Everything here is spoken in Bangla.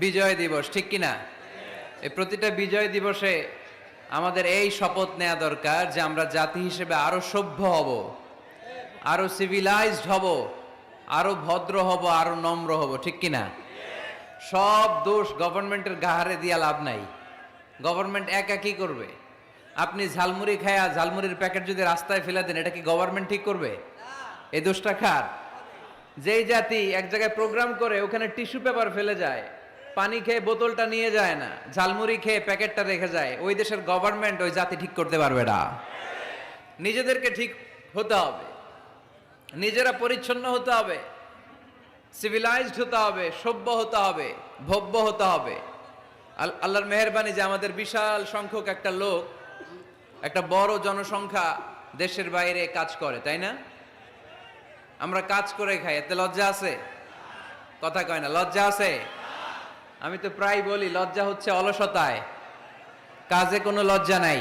বিজয় দিবস, ঠিক কিনা? এই প্রতিটা বিজয় দিবসে আমাদের এই শপথ নেওয়া দরকার যে আমরা জাতি হিসেবে আরো সভ্য হব, আরো সিভিলাইজড হব, আরো ভদ্র হব, আরো নম্র হব, ঠিক কিনা? সব দোষ গভর্নমেন্টের ঘাড়ে দিয়া লাভ নাই। গভর্নমেন্ট একা কি করবে? আপনি ঝালমুড়ি খায়া ঝালমুড়ির প্যাকেট যদি রাস্তায় ফেলে দেন, এটা কি গভর্নমেন্ট ঠিক করবে? এই দোষটা কার? যেই জাতি এক জায়গায় প্রোগ্রাম করে ওখানে টিস্যু পেপার ফেলে যায়, পানি খেয়ে বোতলটা নিয়ে যায় না, ঝালমুড়ি খেয়ে প্যাকেটটা রেখে যায়, ওই দেশের গভর্নমেন্ট ওই জাতি ঠিক করতে পারবে না। নিজেদেরকে ঠিক হতে হবে, নিজেরা পরিচ্ছন্ন হতে হবে, সিভিলাইজড হতে হবে, সভ্য হতে হবে, ভব্য হতে হবে। আল্লাহর মেহেরবানি যে আমাদের বিশাল সংখ্যক একটা লোক, একটা বড় জনসংখ্যা দেশের বাইরে কাজ করে, তাই না? আমরা কাজ করে খাই, এতে লজ্জা আছে? কথা কয় না, লজ্জা আছে? আমি তো প্রায় বলি লজ্জা হচ্ছে অলসতায়, কাজে কোনো লজ্জা নাই।